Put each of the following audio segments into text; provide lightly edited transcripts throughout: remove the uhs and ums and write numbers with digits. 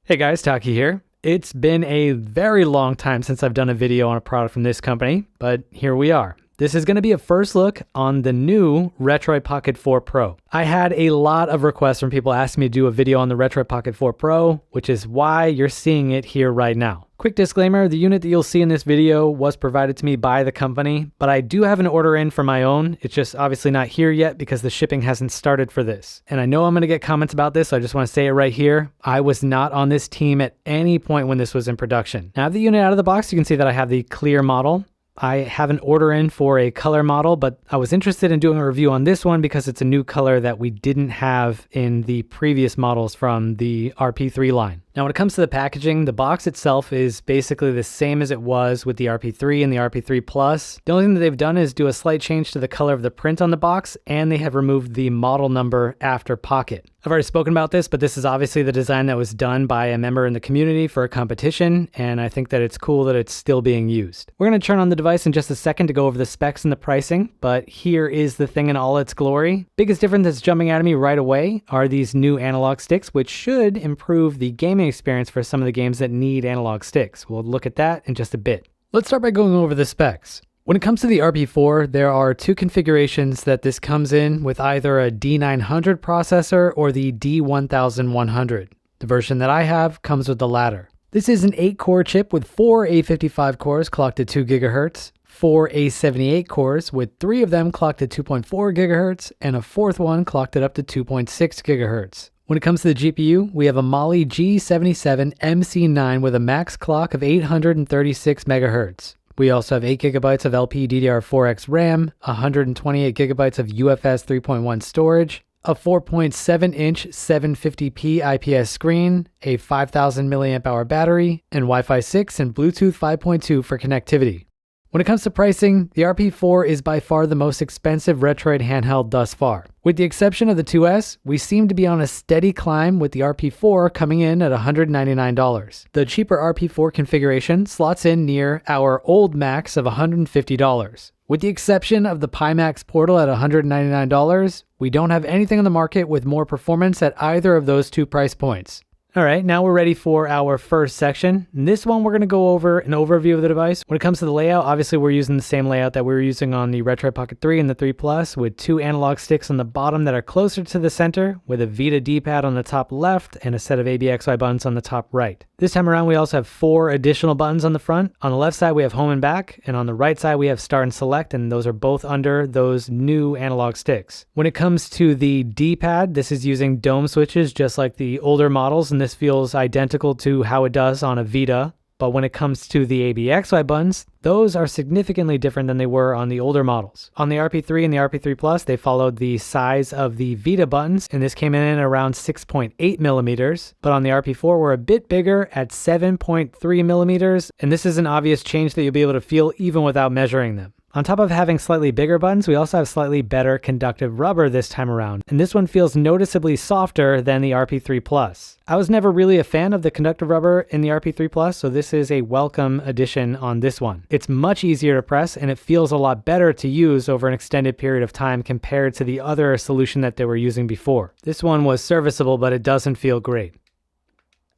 Hey guys, Taki here. It's been a very long time since I've done a video on a product from this company, but here we are. This is going to be a first look on the new Retroid Pocket 4 Pro. I had a lot of requests from people asking me to do a video on the Retroid Pocket 4 Pro, which is why you're seeing it here right now. Quick disclaimer, the unit that you'll see in this video was provided to me by the company, but I do have an order in for my own. It's just obviously not here yet because the shipping hasn't started for this. And I know I'm going to get comments about this, so I just want to say it right here. I was not on this team at any point when this was in production. Now I have the unit out of the box. You can see that I have the clear model. I have an order in for a color model, but I was interested in doing a review on this one because it's a new color that we didn't have in the previous models from the RP3 line. Now, when it comes to the packaging, the box itself is basically the same as it was with the RP3 and the RP3 Plus. The only thing that they've done is do a slight change to the color of the print on the box, and they have removed the model number after Pocket. I've already spoken about this, but this is obviously the design that was done by a member in the community for a competition, and I think that it's cool that it's still being used. We're going to turn on the device in just a second to go over the specs and the pricing, but here is the thing in all its glory. Biggest difference that's jumping out at me right away are these new analog sticks, which should improve the gaming experience for some of the games that need analog sticks. We'll look at that in just a bit. Let's start by going over the specs. When it comes to the RP4, there are two configurations that this comes in with, either a D900 processor or the D1100. The version that I have comes with the latter. This is an 8-core chip with 4 A55 cores clocked at 2 GHz, 4 A78 cores with 3 of them clocked at 2.4 GHz, and a fourth one clocked at up to 2.6 GHz. When it comes to the GPU, we have a Mali G77 MC9 with a max clock of 836 MHz. We also have 8 GB of LPDDR4X RAM, 128 GB of UFS 3.1 storage, a 4.7-inch 750p IPS screen, a 5000 mAh battery, and Wi-Fi 6 and Bluetooth 5.2 for connectivity. When it comes to pricing, the RP4 is by far the most expensive Retroid handheld thus far. With the exception of the 2S, we seem to be on a steady climb with the RP4 coming in at $199. The cheaper RP4 configuration slots in near our old max of $150. With the exception of the Pimax Portal at $199, we don't have anything on the market with more performance at either of those two price points. All right, now we're ready for our first section. In this one, we're going to go over an overview of the device. When it comes to the layout, obviously we're using the same layout that we were using on the Retroid Pocket 3 and the 3 Plus, with 2 analog sticks on the bottom that are closer to the center, with a Vita D-pad on the top left and a set of ABXY buttons on the top right. This time around, we also have 4 additional buttons on the front. On the left side, we have home and back, and on the right side, we have start and select, and those are both under those new analog sticks. When it comes to the D-pad, this is using dome switches just like the older models, and this feels identical to how it does on a Vita. But when it comes to the ABXY buttons, those are significantly different than they were on the older models. On the RP3 and the RP3 Plus, they followed the size of the Vita buttons, and this came in at around 6.8 millimeters. But on the RP4, we're a bit bigger at 7.3 millimeters, and this is an obvious change that you'll be able to feel even without measuring them. On top of having slightly bigger buttons, we also have slightly better conductive rubber this time around, and this one feels noticeably softer than the RP3 Plus. I was never really a fan of the conductive rubber in the RP3 Plus, so this is a welcome addition on this one. It's much easier to press, and it feels a lot better to use over an extended period of time compared to the other solution that they were using before. This one was serviceable, but it doesn't feel great.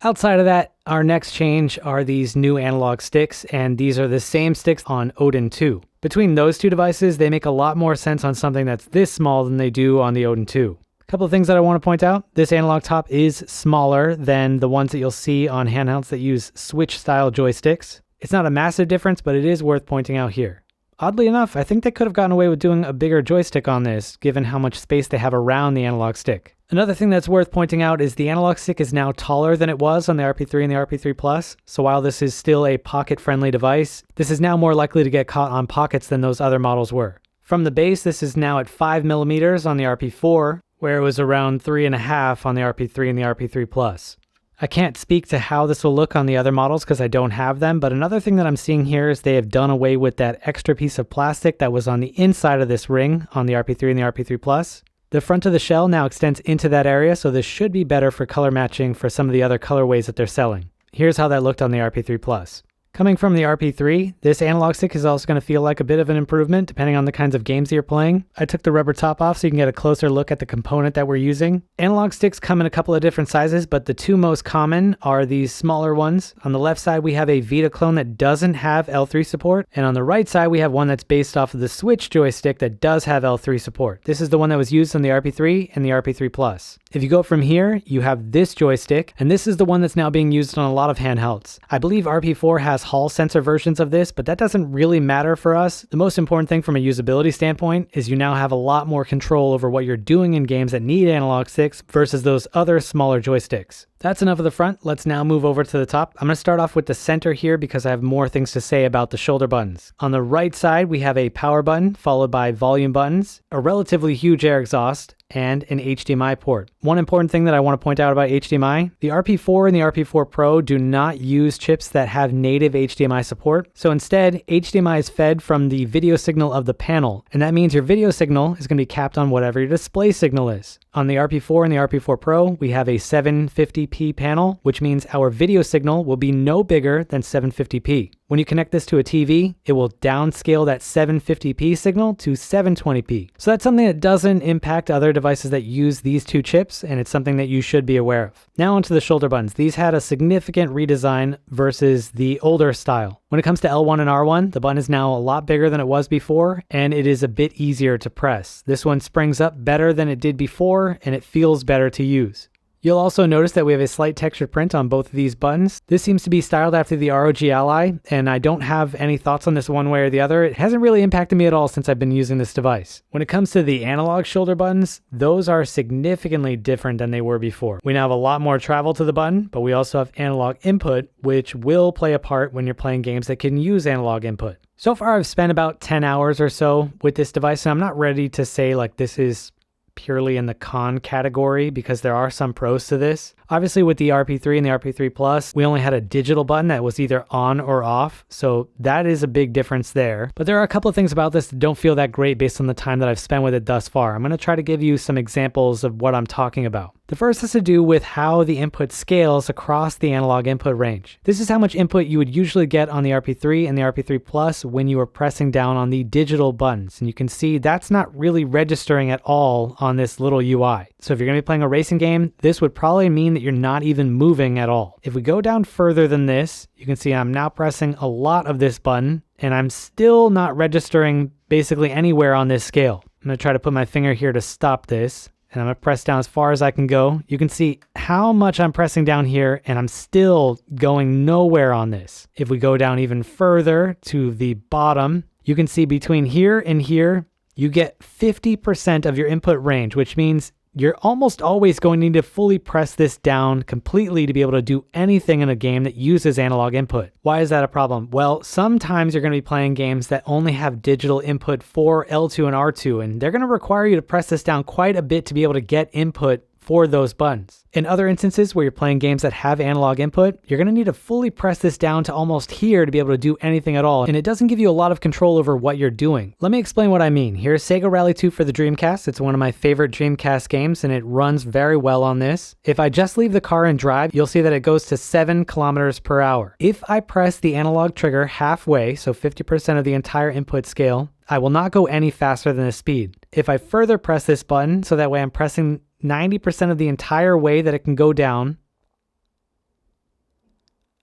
Outside of that, our next change are these new analog sticks, and these are the same sticks on Udon 2. Between those two devices, they make a lot more sense on something that's this small than they do on the Udon 2. A couple of things that I want to point out. This analog top is smaller than the ones that you'll see on handhelds that use Switch-style joysticks. It's not a massive difference, but it is worth pointing out here. Oddly enough, I think they could have gotten away with doing a bigger joystick on this, given how much space they have around the analog stick. Another thing that's worth pointing out is the analog stick is now taller than it was on the RP3 and the RP3 Plus, so while this is still a pocket-friendly device, this is now more likely to get caught on pockets than those other models were. From the base, this is now at 5 millimeters on the RP4, where it was around 3.5 on the RP3 and the RP3 Plus. I can't speak to how this will look on the other models because I don't have them, but another thing that I'm seeing here is they have done away with that extra piece of plastic that was on the inside of this ring on the RP3 and the RP3 Plus. The front of the shell now extends into that area, so this should be better for color matching for some of the other colorways that they're selling. Here's how that looked on the RP3 Plus. Coming from the RP3, this analog stick is also going to feel like a bit of an improvement depending on the kinds of games that you're playing. I took the rubber top off so you can get a closer look at the component that we're using. Analog sticks come in a couple of different sizes, but the two most common are these smaller ones. On the left side, we have a Vita clone that doesn't have L3 support, and on the right side, we have one that's based off of the Switch joystick that does have L3 support. This is the one that was used on the RP3 and the RP3 Plus. If you go from here, you have this joystick, and this is the one that's now being used on a lot of handhelds. I believe RP4 has Hall sensor versions of this, but that doesn't really matter for us. The most important thing from a usability standpoint is you now have a lot more control over what you're doing in games that need analog sticks versus those other smaller joysticks. That's enough of the front. Let's now move over to the top. I'm going to start off with the center here because I have more things to say about the shoulder buttons. On the right side, we have a power button followed by volume buttons, a relatively huge air exhaust, and an HDMI port. One important thing that I want to point out about HDMI, the RP4 and the RP4 Pro do not use chips that have native HDMI support. So instead, HDMI is fed from the video signal of the panel, and that means your video signal is going to be capped on whatever your display signal is. On the RP4 and the RP4 Pro, we have a 750p panel, which means our video signal will be no bigger than 750p. When you connect this to a TV, it will downscale that 750p signal to 720p. So that's something that doesn't impact other devices that use these two chips, and it's something that you should be aware of. Now onto the shoulder buttons. These had a significant redesign versus the older style. When it comes to L1 and R1, the button is now a lot bigger than it was before, and it is a bit easier to press. This one springs up better than it did before, and it feels better to use. You'll also notice that we have a slight textured print on both of these buttons. This seems to be styled after the ROG Ally, and I don't have any thoughts on this one way or the other. It hasn't really impacted me at all since I've been using this device. When it comes to the analog shoulder buttons, those are significantly different than they were before. We now have a lot more travel to the button, but we also have analog input, which will play a part when you're playing games that can use analog input. So far, I've spent about 10 hours or so with this device, and I'm not ready to say like this is purely in the con category because there are some pros to this. Obviously with the RP3 and the RP3 Plus, we only had a digital button that was either on or off, so that is a big difference there. But there are a couple of things about this that don't feel that great based on the time that I've spent with it thus far. I'm going to try to give you some examples of what I'm talking about. The first has to do with how the input scales across the analog input range. This is how much input you would usually get on the RP3 and the RP3 Plus when you were pressing down on the digital buttons. And you can see that's not really registering at all on this little UI. So if you're going to be playing a racing game, this would probably mean that you're not even moving at all. If we go down further than this, you can see I'm now pressing a lot of this button and I'm still not registering basically anywhere on this scale. I'm going to try to put my finger here to stop this. And I'm going to press down as far as I can go. You can see how much I'm pressing down here, and I'm still going nowhere on this. If we go down even further to the bottom, you can see between here and here, you get 50% of your input range, which means you're almost always going to need to fully press this down completely to be able to do anything in a game that uses analog input. Why is that a problem? Well, sometimes you're going to be playing games that only have digital input for L2 and R2, and they're going to require you to press this down quite a bit to be able to get input for those buttons. In other instances where you're playing games that have analog input, you're going to need to fully press this down to almost here to be able to do anything at all, and it doesn't give you a lot of control over what you're doing. Let me explain what I mean. Here's Sega Rally 2 for the Dreamcast. It's one of my favorite Dreamcast games, and it runs very well on this. If I just leave the car and drive, you'll see that it goes to 7 kilometers per hour. If I press the analog trigger halfway, so 50% of the entire input scale, I will not go any faster than this speed. If I further press this button, so that way I'm pressing 90% of the entire way that it can go down,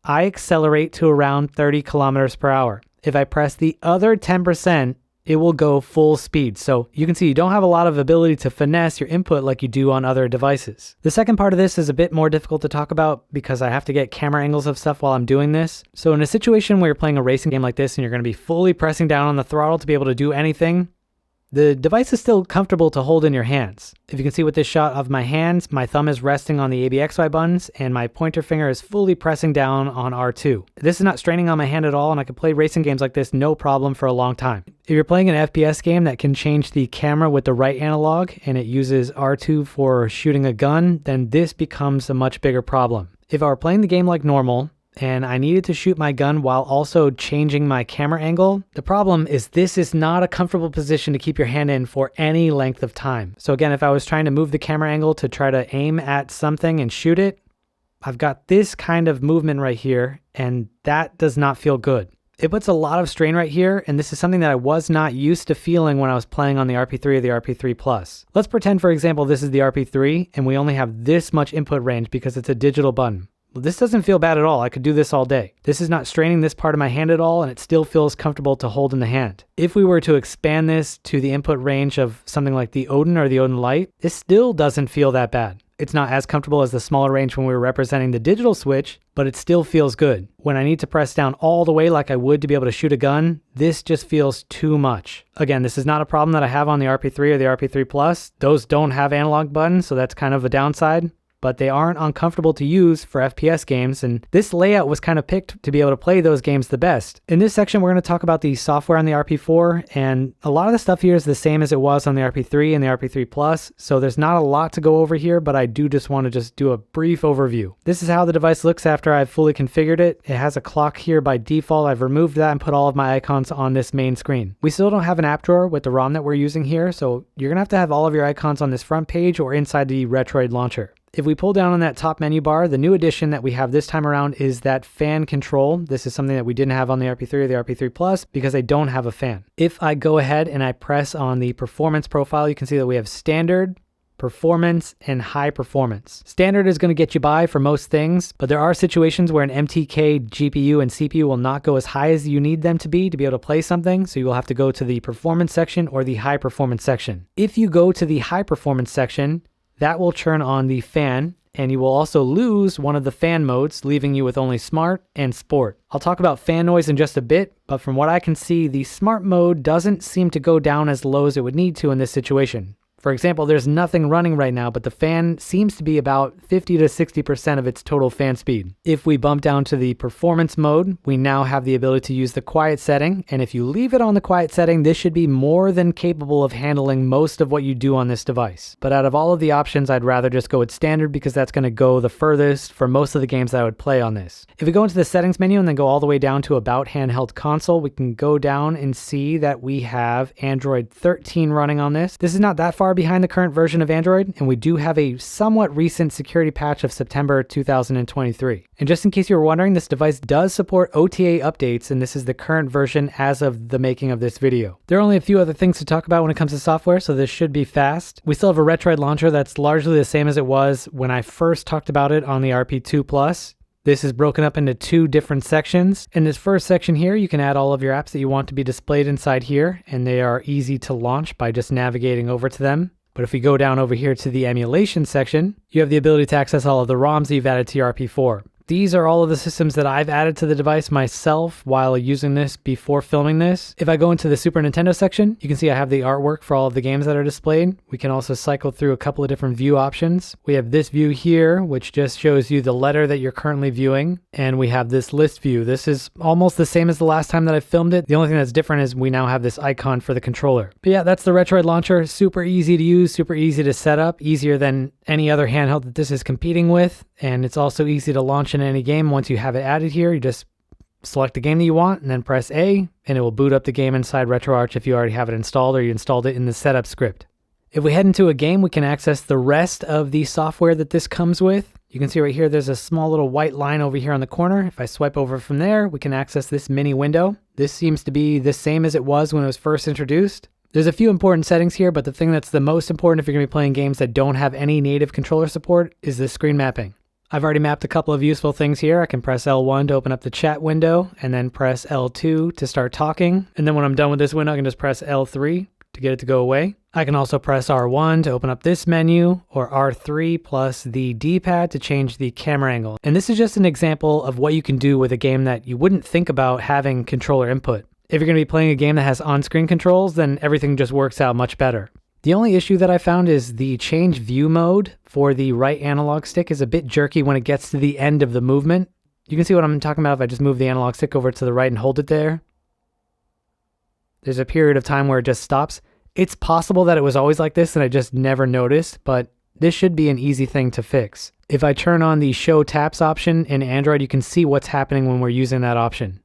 I accelerate to around 30 kilometers per hour. If I press the other 10%, it will go full speed. So you can see you don't have a lot of ability to finesse your input like you do on other devices. The second part of this is a bit more difficult to talk about because I have to get camera angles of stuff while I'm doing this. So in a situation where you're playing a racing game like this and you're going to be fully pressing down on the throttle to be able to do anything, the device is still comfortable to hold in your hands. If you can see with this shot of my hands, my thumb is resting on the ABXY buttons and my pointer finger is fully pressing down on R2. This is not straining on my hand at all, and I can play racing games like this no problem for a long time. If you're playing an FPS game that can change the camera with the right analog and it uses R2 for shooting a gun, then this becomes a much bigger problem. If I were playing the game like normal, and I needed to shoot my gun while also changing my camera angle, the problem is this is not a comfortable position to keep your hand in for any length of time. So again, if I was trying to move the camera angle to try to aim at something and shoot it, I've got this kind of movement right here, and that does not feel good. It puts a lot of strain right here, and this is something that I was not used to feeling when I was playing on the RP3 or the RP3 Plus. Let's pretend, for example, this is the RP3, and we only have this much input range because it's a digital button. Well, this doesn't feel bad at all. I could do this all day. This is not straining this part of my hand at all, and it still feels comfortable to hold in the hand. If we were to expand this to the input range of something like the Udon or the Udon Lite, this still doesn't feel that bad. It's not as comfortable as the smaller range when we were representing the digital Switch, but it still feels good. When I need to press down all the way like I would to be able to shoot a gun, this just feels too much. Again, this is not a problem that I have on the RP3 or the RP3 Plus. Those don't have analog buttons, so that's kind of a downside, but they aren't uncomfortable to use for FPS games, and this layout was kind of picked to be able to play those games the best. In this section, we're going to talk about the software on the RP4, and a lot of the stuff here is the same as it was on the RP3 and the RP3 Plus, so there's not a lot to go over here, but I do just want to just do a brief overview. This is how the device looks after I've fully configured it. It has a clock here by default. I've removed that and put all of my icons on this main screen. We still don't have an app drawer with the ROM that we're using here, so you're going to have all of your icons on this front page or inside the Retroid launcher. If we pull down on that top menu bar, the new addition that we have this time around is that fan control. This is something that we didn't have on the RP3 or the RP3 Plus because they don't have a fan. If I go ahead and I press on the performance profile, you can see that we have standard, performance, and high performance. Standard is going to get you by for most things, but there are situations where an MTK GPU and CPU will not go as high as you need them to be able to play something, so you will have to go to the performance section or the high performance section. If you go to the high performance section, that will turn on the fan, and you will also lose one of the fan modes, leaving you with only Smart and Sport. I'll talk about fan noise in just a bit, but from what I can see, the Smart mode doesn't seem to go down as low as it would need to in this situation. For example, there's nothing running right now, but the fan seems to be about 50 to 60% of its total fan speed. If we bump down to the performance mode, we now have the ability to use the quiet setting, and if you leave it on the quiet setting, this should be more than capable of handling most of what you do on this device. But out of all of the options, I'd rather just go with standard because that's going to go the furthest for most of the games that I would play on this. If we go into the settings menu and then go all the way down to about handheld console, we can go down and see that we have Android 13 running on this. This is not that far behind the current version of Android, and we do have a somewhat recent security patch of September 2023. And just in case you were wondering, this device does support OTA updates, and this is the current version as of the making of this video. There are only a few other things to talk about when it comes to software, so this should be fast. We still have a Retroid launcher that's largely the same as it was when I first talked about it on the RP2 Plus. This is broken up into two different sections. In this first section here, you can add all of your apps that you want to be displayed inside here, and they are easy to launch by just navigating over to them. But if we go down over here to the emulation section, you have the ability to access all of the ROMs that you've added to your RP4. These are all of the systems that I've added to the device myself while using this before filming this. If I go into the Super Nintendo section, you can see I have the artwork for all of the games that are displayed. We can also cycle through a couple of different view options. We have this view here, which just shows you the letter that you're currently viewing. And we have this list view. This is almost the same as the last time that I filmed it. The only thing that's different is we now have this icon for the controller. But yeah, that's the Retroid launcher. Super easy to use, super easy to set up, easier than any other handheld that this is competing with. And it's also easy to launch in any game. Once you have it added here, you just select the game that you want and then press A, and it will boot up the game inside RetroArch if you already have it installed or you installed it in the setup script. If we head into a game, we can access the rest of the software that this comes with. You can see right here, there's a small little white line over here on the corner. If I swipe over from there, we can access this mini window. This seems to be the same as it was when it was first introduced. There's a few important settings here, but the thing that's the most important if you're going to be playing games that don't have any native controller support is the screen mapping. I've already mapped a couple of useful things here. I can press L1 to open up the chat window and then press L2 to start talking. And then when I'm done with this window, I can just press L3 to get it to go away. I can also press R1 to open up this menu, or R3 plus the D-pad to change the camera angle. And this is just an example of what you can do with a game that you wouldn't think about having controller input. If you're going to be playing a game that has on-screen controls, then everything just works out much better. The only issue that I found is the change view mode for the right analog stick is a bit jerky when it gets to the end of the movement. You can see what I'm talking about if I just move the analog stick over to the right and hold it there. There's a period of time where it just stops. It's possible that it was always like this and I just never noticed, but this should be an easy thing to fix. If I turn on the show taps option in Android, you can see what's happening when we're using that option.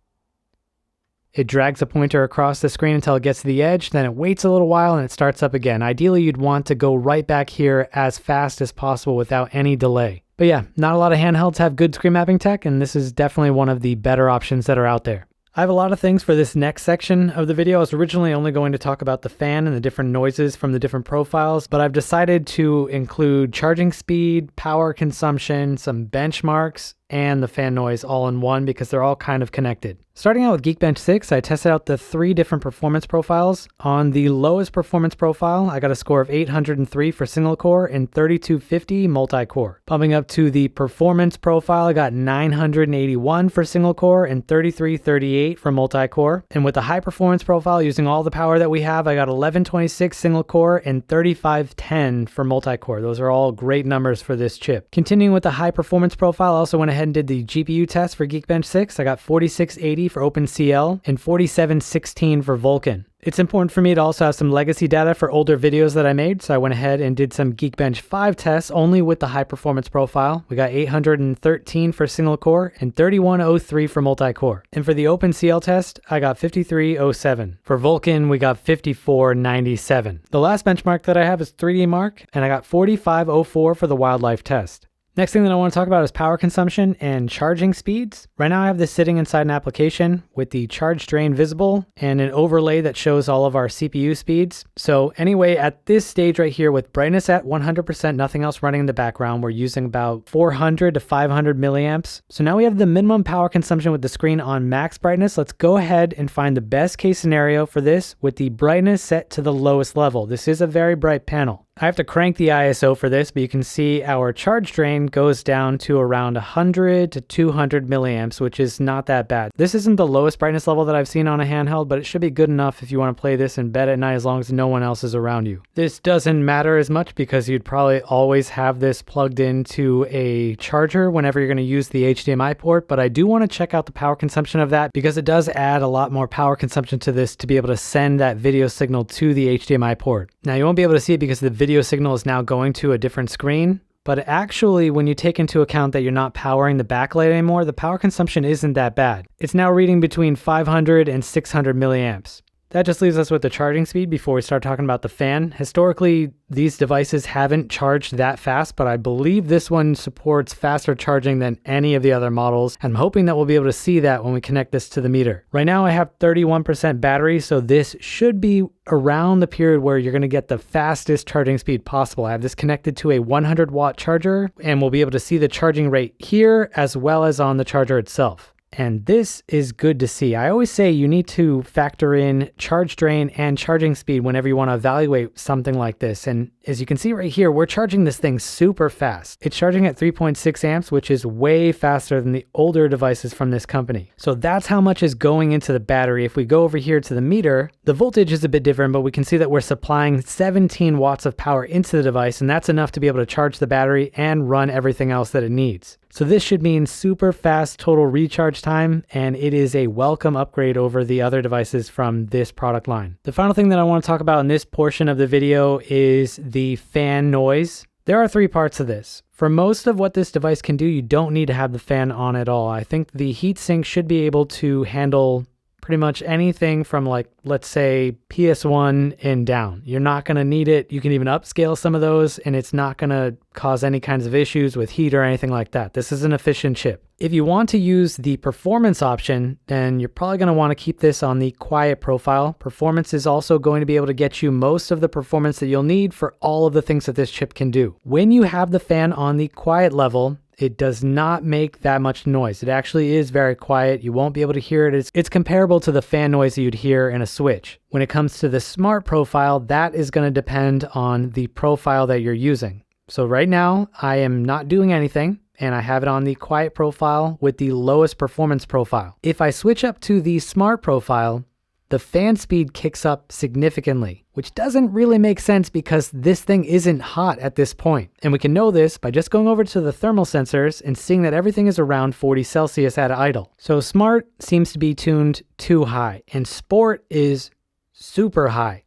It drags the pointer across the screen until it gets to the edge, then it waits a little while and it starts up again. Ideally, you'd want to go right back here as fast as possible without any delay. But yeah, not a lot of handhelds have good screen mapping tech, and this is definitely one of the better options that are out there. I have a lot of things for this next section of the video. I was originally only going to talk about the fan and the different noises from the different profiles, but I've decided to include charging speed, power consumption, some benchmarks, and the fan noise all in one because they're all kind of connected. Starting out with Geekbench 6, I tested out the 3 different performance profiles. On the lowest performance profile, I got a score of 803 for single core and 3250 multi-core. Bumping up to the performance profile, I got 981 for single core and 3338 for multi-core. And with the high performance profile, using all the power that we have, I got 1126 single core and 3510 for multi-core. Those are all great numbers for this chip. Continuing with the high performance profile, I also went ahead and did the GPU test for Geekbench 6. I got 4680 for OpenCL and 4716 for Vulkan. It's important for me to also have some legacy data for older videos that I made, so I went ahead and did some Geekbench 5 tests only with the high performance profile. We got 813 for single core and 3103 for multi-core. And for the OpenCL test, I got 5307. For Vulkan, we got 5497. The last benchmark that I have is 3D Mark, and I got 4504 for the wildlife test. Next thing that I want to talk about is power consumption and charging speeds. Right now I have this sitting inside an application with the charge drain visible and an overlay that shows all of our CPU speeds. So anyway, at this stage right here with brightness at 100%, nothing else running in the background, we're using about 400 to 500 milliamps. So now we have the minimum power consumption with the screen on max brightness. Let's go ahead and find the best case scenario for this with the brightness set to the lowest level. This is a very bright panel. I have to crank the ISO for this, but you can see our charge drain goes down to around 100 to 200 milliamps, which is not that bad. This isn't the lowest brightness level that I've seen on a handheld, but it should be good enough if you want to play this in bed at night as long as no one else is around you. This doesn't matter as much because you'd probably always have this plugged into a charger whenever you're going to use the HDMI port, but I do want to check out the power consumption of that because it does add a lot more power consumption to this to be able to send that video signal to the HDMI port. Now you won't be able to see it because the video signal is now going to a different screen, but actually when you take into account that you're not powering the backlight anymore, the power consumption isn't that bad. It's now reading between 500 and 600 milliamps. That just leaves us with the charging speed before we start talking about the fan. Historically, these devices haven't charged that fast, but I believe this one supports faster charging than any of the other models. I'm hoping that we'll be able to see that when we connect this to the meter. Right now I have 31% battery, so this should be around the period where you're going to get the fastest charging speed possible. I have this connected to a 100 watt charger, and we'll be able to see the charging rate here as well as on the charger itself. And this is good to see. I always say you need to factor in charge drain and charging speed whenever you want to evaluate something like this. And as you can see right here, we're charging this thing super fast. It's charging at 3.6 amps, which is way faster than the older devices from this company. So that's how much is going into the battery. If we go over here to the meter, the voltage is a bit different, but we can see that we're supplying 17 watts of power into the device, and that's enough to be able to charge the battery and run everything else that it needs. So this should mean super fast total recharge time, and it is a welcome upgrade over the other devices from this product line. The final thing that I want to talk about in this portion of the video is the fan noise. There are 3 parts of this. For most of what this device can do, you don't need to have the fan on at all. I think the heatsink should be able to handle pretty much anything from, like, let's say PS1 and down. You're not going to need it. You can even upscale some of those and it's not going to cause any kinds of issues with heat or anything like that. This is an efficient chip. If you want to use the performance option, then you're probably going to want to keep this on the quiet profile. Performance is also going to be able to get you most of the performance that you'll need for all of the things that this chip can do. When you have the fan on the quiet level, it does not make that much noise. It actually is very quiet. You won't be able to hear it. It's comparable to the fan noise that you'd hear in a Switch. When it comes to the smart profile, that is going to depend on the profile that you're using. So right now, I am not doing anything, and I have it on the quiet profile with the lowest performance profile. If I switch up to the smart profile, the fan speed kicks up significantly, which doesn't really make sense because this thing isn't hot at this point. And we can know this by just going over to the thermal sensors and seeing that everything is around 40 Celsius at idle. So smart seems to be tuned too high, and sport is super high.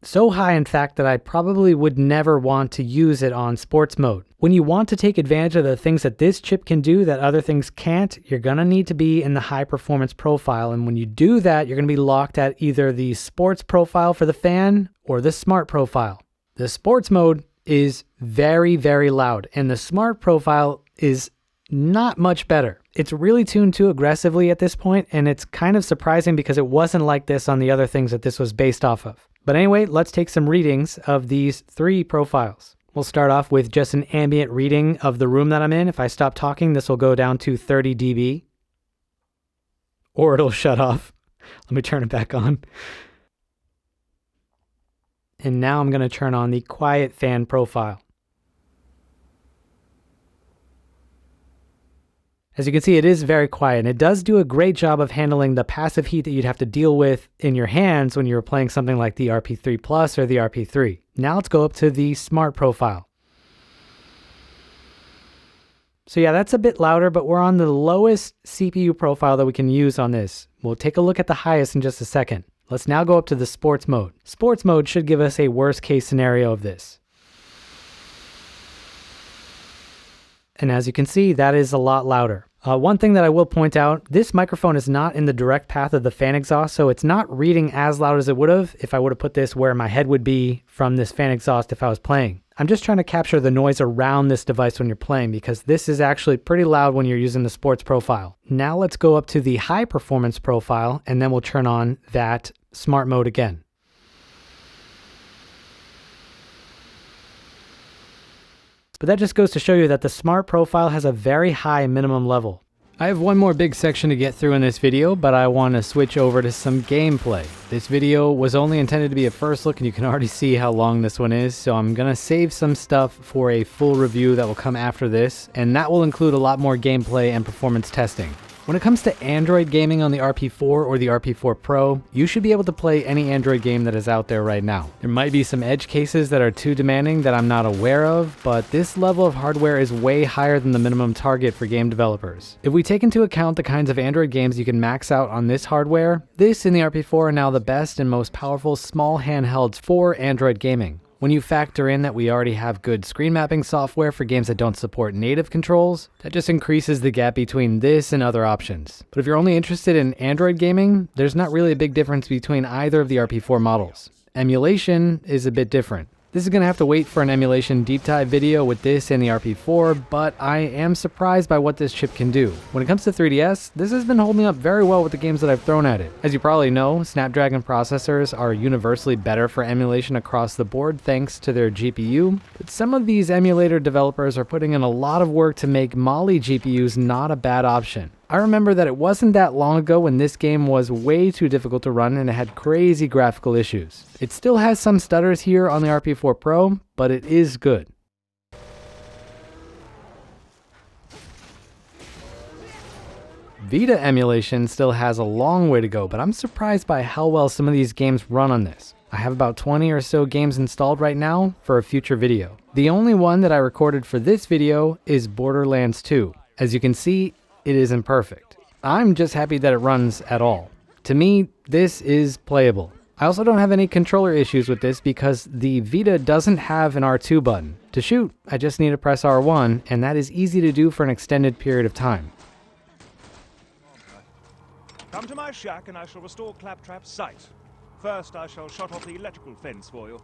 So high, in fact, that I probably would never want to use it on sports mode. When you want to take advantage of the things that this chip can do that other things can't, you're going to need to be in the high performance profile. And when you do that, you're going to be locked at either the sports profile for the fan or the smart profile. The sports mode is very, very loud, and the Smart profile is not much better. It's really tuned too aggressively at this point, and it's kind of surprising because it wasn't like this on the other things that this was based off of. But anyway, let's take some readings of these 3 profiles. We'll start off with just an ambient reading of the room that I'm in. If I stop talking, this will go down to 30 dB. Or it'll shut off. Let me turn it back on. And now I'm going to turn on the quiet fan profile. As you can see, it is very quiet, and it does do a great job of handling the passive heat that you'd have to deal with in your hands when you were playing something like the RP3 Plus or the RP3. Now let's go up to the Smart profile. So yeah, that's a bit louder, but we're on the lowest CPU profile that we can use on this. We'll take a look at the highest in just a second. Let's now go up to the Sports mode. Sports mode should give us a worst case scenario of this. And as you can see, that is a lot louder. One thing that I will point out, this microphone is not in the direct path of the fan exhaust, so it's not reading as loud as it would have if I would have put this where my head would be from this fan exhaust if I was playing. I'm just trying to capture the noise around this device when you're playing, because this is actually pretty loud when you're using the Sports profile. Now let's go up to the High Performance profile, and then we'll turn on that Smart mode again. But that just goes to show you that the Smart profile has a very high minimum level. I have one more big section to get through in this video, but I want to switch over to some gameplay. This video was only intended to be a first look, and you can already see how long this one is, so I'm going to save some stuff for a full review that will come after this, and that will include a lot more gameplay and performance testing. When it comes to Android gaming on the RP4 or the RP4 Pro, you should be able to play any Android game that is out there right now. There might be some edge cases that are too demanding that I'm not aware of, but this level of hardware is way higher than the minimum target for game developers. If we take into account the kinds of Android games you can max out on this hardware, this and the RP4 are now the best and most powerful small handhelds for Android gaming. When you factor in that we already have good screen mapping software for games that don't support native controls, that just increases the gap between this and other options. But if you're only interested in Android gaming, there's not really a big difference between either of the RP4 models. Emulation is a bit different. This is going to have to wait for an emulation deep dive video with this and the RP4, but I am surprised by what this chip can do. When it comes to 3DS, this has been holding up very well with the games that I've thrown at it. As you probably know, Snapdragon processors are universally better for emulation across the board thanks to their GPU, but some of these emulator developers are putting in a lot of work to make Mali GPUs not a bad option. I remember that it wasn't that long ago when this game was way too difficult to run and it had crazy graphical issues. It still has some stutters here on the RP4 Pro, but it is good. Vita Emulation still has a long way to go, but I'm surprised by how well some of these games run on this. I have about 20 or so games installed right now for a future video. The only one that I recorded for this video is Borderlands 2. As you can see, it isn't perfect. I'm just happy that it runs at all. To me, this is playable. I also don't have any controller issues with this because the Vita doesn't have an R2 button. To shoot, I just need to press R1, and that is easy to do for an extended period of time. Come to my shack and I shall restore Claptrap's sight. First, I shall shut off the electrical fence for you.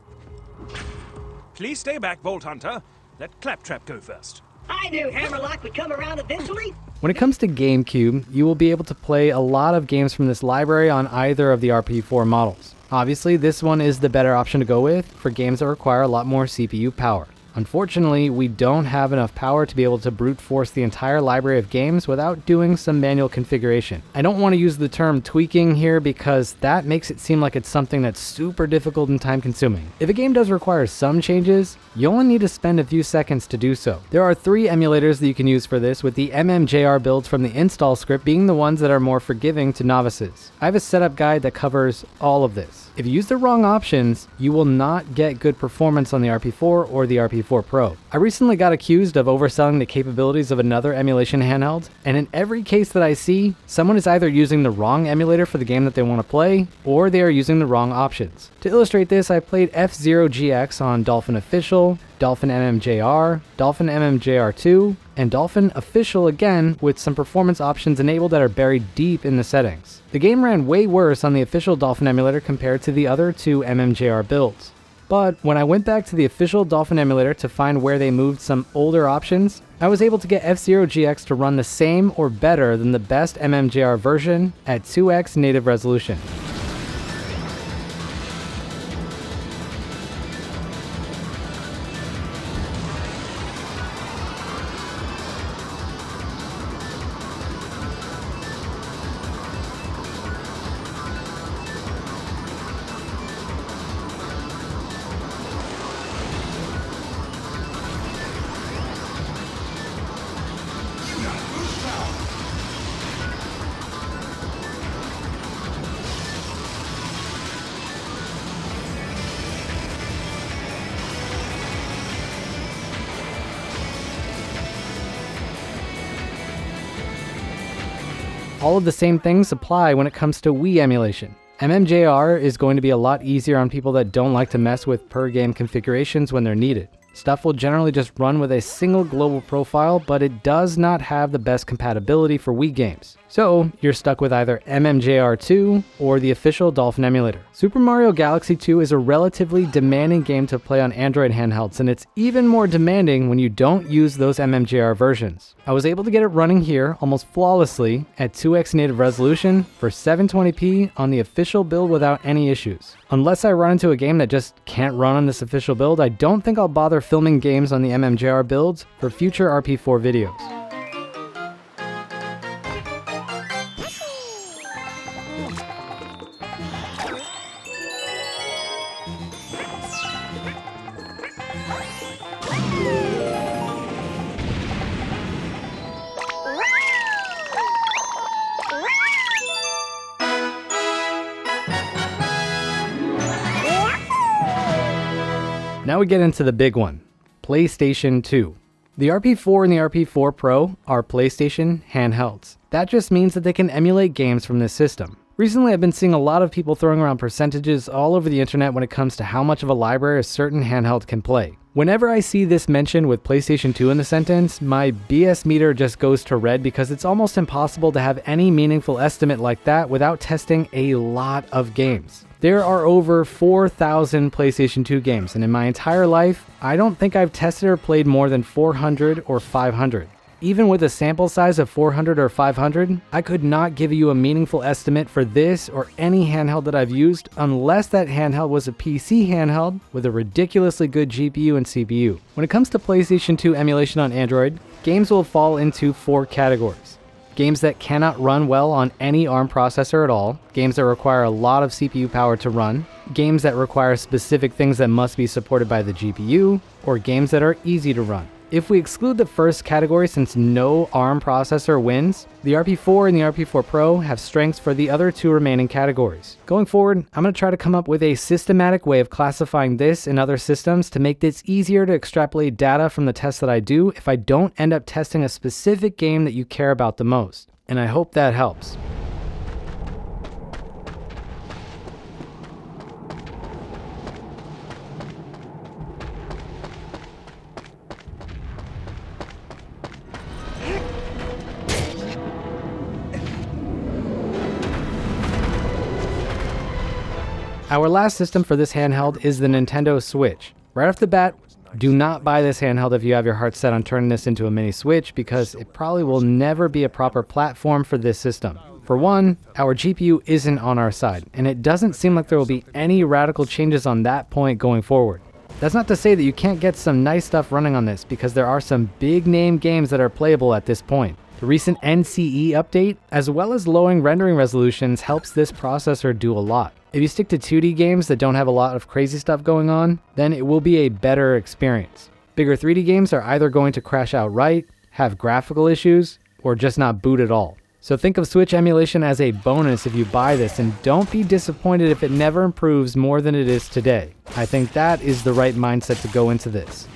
Please stay back, Vault Hunter. Let Claptrap go first. I knew Hammerlock would come around eventually. When it comes to GameCube, you will be able to play a lot of games from this library on either of the RP4 models. Obviously, this one is the better option to go with for games that require a lot more CPU power. Unfortunately, we don't have enough power to be able to brute force the entire library of games without doing some manual configuration. I don't want to use the term tweaking here because that makes it seem like it's something that's super difficult and time consuming. If a game does require some changes, you only need to spend a few seconds to do so. There are 3 emulators that you can use for this, with the MMJR builds from the install script being the ones that are more forgiving to novices. I have a setup guide that covers all of this. If you use the wrong options, you will not get good performance on the RP4 or the RP4 Pro. I recently got accused of overselling the capabilities of another emulation handheld, and in every case that I see, someone is either using the wrong emulator for the game that they want to play, or they are using the wrong options. To illustrate this, I played F-Zero GX on Dolphin Official, Dolphin MMJR, Dolphin MMJR2, and Dolphin Official again with some performance options enabled that are buried deep in the settings. The game ran way worse on the official Dolphin emulator compared to the other 2 MMJR builds. But when I went back to the official Dolphin emulator to find where they moved some older options, I was able to get F-Zero GX to run the same or better than the best MMJR version at 2x native resolution. All of the same things apply when it comes to Wii Emulation. MMJR is going to be a lot easier on people that don't like to mess with per-game configurations when they're needed. Stuff will generally just run with a single global profile, but it does not have the best compatibility for Wii games. So you're stuck with either MMJR2 or the official Dolphin emulator. Super Mario Galaxy 2 is a relatively demanding game to play on Android handhelds, and it's even more demanding when you don't use those MMJR versions. I was able to get it running here almost flawlessly at 2x native resolution for 720p on the official build without any issues. Unless I run into a game that just can't run on this official build, I don't think I'll bother filming games on the MMJR builds for future RP4 videos. Now we get into the big one, PlayStation 2. The RP4 and the RP4 Pro are PlayStation handhelds. That just means that they can emulate games from this system. Recently, I've been seeing a lot of people throwing around percentages all over the internet when it comes to how much of a library a certain handheld can play. Whenever I see this mentioned with PlayStation 2 in the sentence, my BS meter just goes to red because it's almost impossible to have any meaningful estimate like that without testing a lot of games. There are over 4,000 PlayStation 2 games, and in my entire life, I don't think I've tested or played more than 400 or 500. Even with a sample size of 400 or 500, I could not give you a meaningful estimate for this or any handheld that I've used unless that handheld was a PC handheld with a ridiculously good GPU and CPU. When it comes to PlayStation 2 emulation on Android, games will fall into 4 categories. Games that cannot run well on any ARM processor at all, games that require a lot of CPU power to run, games that require specific things that must be supported by the GPU, or games that are easy to run. If we exclude the first category since no ARM processor wins, the RP4 and the RP4 Pro have strengths for the other 2 remaining categories. Going forward, I'm going to try to come up with a systematic way of classifying this and other systems to make this easier to extrapolate data from the tests that I do if I don't end up testing a specific game that you care about the most. And I hope that helps. Our last system for this handheld is the Nintendo Switch. Right off the bat, do not buy this handheld if you have your heart set on turning this into a mini Switch because it probably will never be a proper platform for this system. For one, our GPU isn't on our side, and it doesn't seem like there will be any radical changes on that point going forward. That's not to say that you can't get some nice stuff running on this because there are some big name games that are playable at this point. The recent NCE update, as well as lowering rendering resolutions, helps this processor do a lot. If you stick to 2D games that don't have a lot of crazy stuff going on, then it will be a better experience. Bigger 3D games are either going to crash outright, have graphical issues, or just not boot at all. So think of Switch emulation as a bonus if you buy this, and don't be disappointed if it never improves more than it is today. I think that is the right mindset to go into this.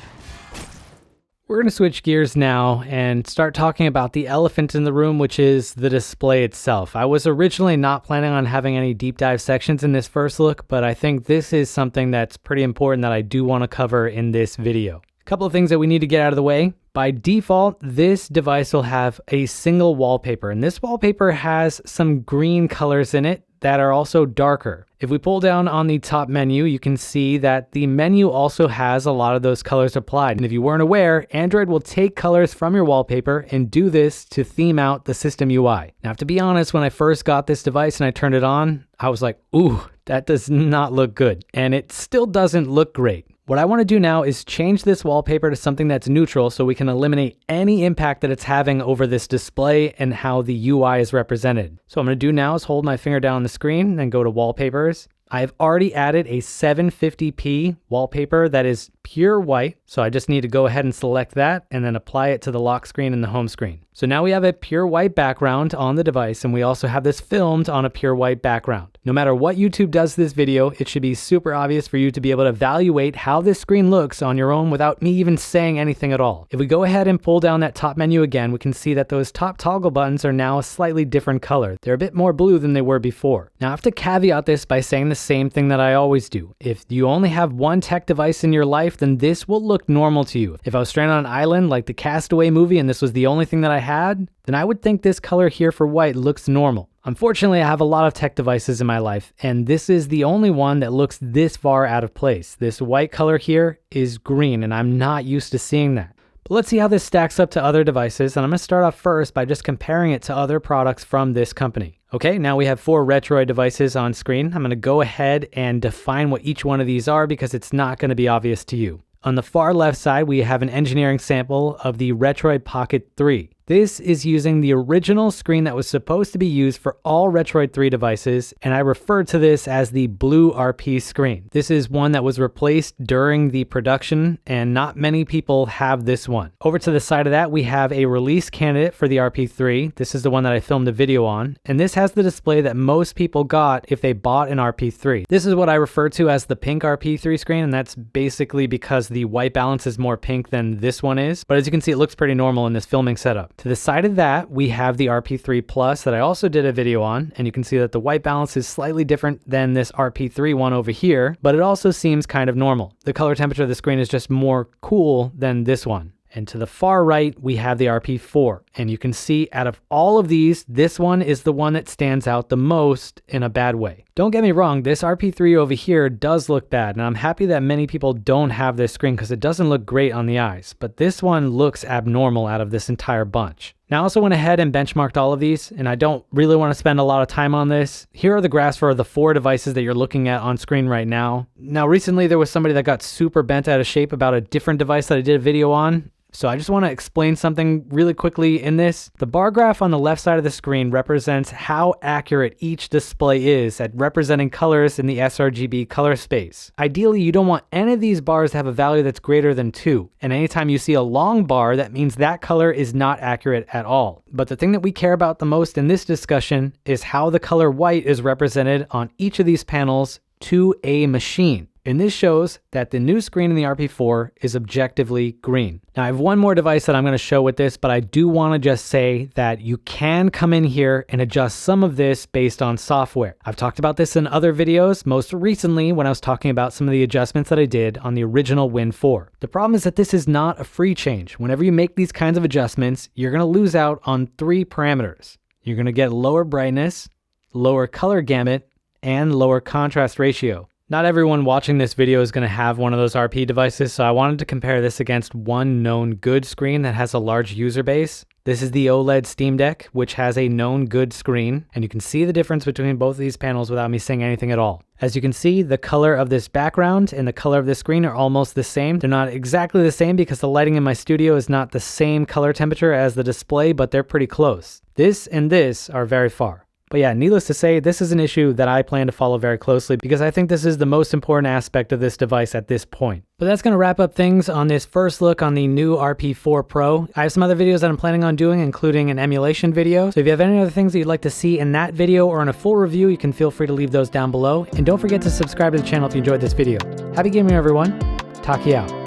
We're going to switch gears now and start talking about the elephant in the room, which is the display itself. I was originally not planning on having any deep dive sections in this first look, but I think this is something that's pretty important that I do want to cover in this video. A couple of things that we need to get out of the way. By default, this device will have a single wallpaper, and this wallpaper has some green colors in it that are also darker. If we pull down on the top menu, you can see that the menu also has a lot of those colors applied. And if you weren't aware, Android will take colors from your wallpaper and do this to theme out the system UI. Now, to be honest, when I first got this device and I turned it on, I was like, ooh, that does not look good. And it still doesn't look great. What I want to do now is change this wallpaper to something that's neutral so we can eliminate any impact that it's having over this display and how the UI is represented. So what I'm going to do now is hold my finger down on the screen, then go to wallpapers. I've already added a 750p wallpaper that is pure white. So I just need to go ahead and select that and then apply it to the lock screen and the home screen. So now we have a pure white background on the device, and we also have this filmed on a pure white background. No matter what YouTube does to this video, it should be super obvious for you to be able to evaluate how this screen looks on your own without me even saying anything at all. If we go ahead and pull down that top menu again, we can see that those top toggle buttons are now a slightly different color. They're a bit more blue than they were before. Now I have to caveat this by saying the same thing that I always do. If you only have one tech device in your life, then this will look normal to you. If I was stranded on an island like the Castaway movie and this was the only thing that I had, then I would think this color here for white looks normal. Unfortunately, I have a lot of tech devices in my life, and this is the only one that looks this far out of place. This white color here is green, and I'm not used to seeing that. But let's see how this stacks up to other devices, and I'm going to start off first by just comparing it to other products from this company. Okay, now we have 4 Retroid devices on screen. I'm going to go ahead and define what each one of these are because it's not going to be obvious to you. On the far left side, we have an engineering sample of the Retroid Pocket 3. This is using the original screen that was supposed to be used for all Retroid 3 devices, and I refer to this as the blue RP screen. This is one that was replaced during the production, and not many people have this one. Over to the side of that, we have a release candidate for the RP3. This is the one that I filmed a video on, and this has the display that most people got if they bought an RP3. This is what I refer to as the pink RP3 screen, and that's basically because the white balance is more pink than this one is, but as you can see, it looks pretty normal in this filming setup. To the side of that, we have the RP3 Plus that I also did a video on, and you can see that the white balance is slightly different than this RP3 one over here, but it also seems kind of normal. The color temperature of the screen is just more cool than this one. And to the far right, we have the RP4. And you can see out of all of these, this one is the one that stands out the most in a bad way. Don't get me wrong, this RP3 over here does look bad. And I'm happy that many people don't have this screen because it doesn't look great on the eyes. But this one looks abnormal out of this entire bunch. Now I also went ahead and benchmarked all of these, and I don't really want to spend a lot of time on this. Here are the graphs for the 4 devices that you're looking at on screen right now. Now recently there was somebody that got super bent out of shape about a different device that I did a video on. So I just want to explain something really quickly in this. The bar graph on the left side of the screen represents how accurate each display is at representing colors in the sRGB color space. Ideally, you don't want any of these bars to have a value that's greater than 2. And anytime you see a long bar, that means that color is not accurate at all. But the thing that we care about the most in this discussion is how the color white is represented on each of these panels to a machine. And this shows that the new screen in the RP4 is objectively green. Now I have one more device that I'm going to show with this, but I do want to just say that you can come in here and adjust some of this based on software. I've talked about this in other videos, most recently when I was talking about some of the adjustments that I did on the original Win 4. The problem is that this is not a free change. Whenever you make these kinds of adjustments, you're going to lose out on 3 parameters. You're going to get lower brightness, lower color gamut, and lower contrast ratio. Not everyone watching this video is going to have one of those RP devices, so I wanted to compare this against one known good screen that has a large user base. This is the OLED Steam Deck, which has a known good screen, and you can see the difference between both of these panels without me saying anything at all. As you can see, the color of this background and the color of this screen are almost the same. They're not exactly the same because the lighting in my studio is not the same color temperature as the display, but they're pretty close. This and this are very far. But yeah, needless to say, this is an issue that I plan to follow very closely because I think this is the most important aspect of this device at this point. But that's going to wrap up things on this first look on the new RP4 Pro. I have some other videos that I'm planning on doing, including an emulation video. So if you have any other things that you'd like to see in that video or in a full review, you can feel free to leave those down below. And don't forget to subscribe to the channel if you enjoyed this video. Happy gaming, everyone. Taki out.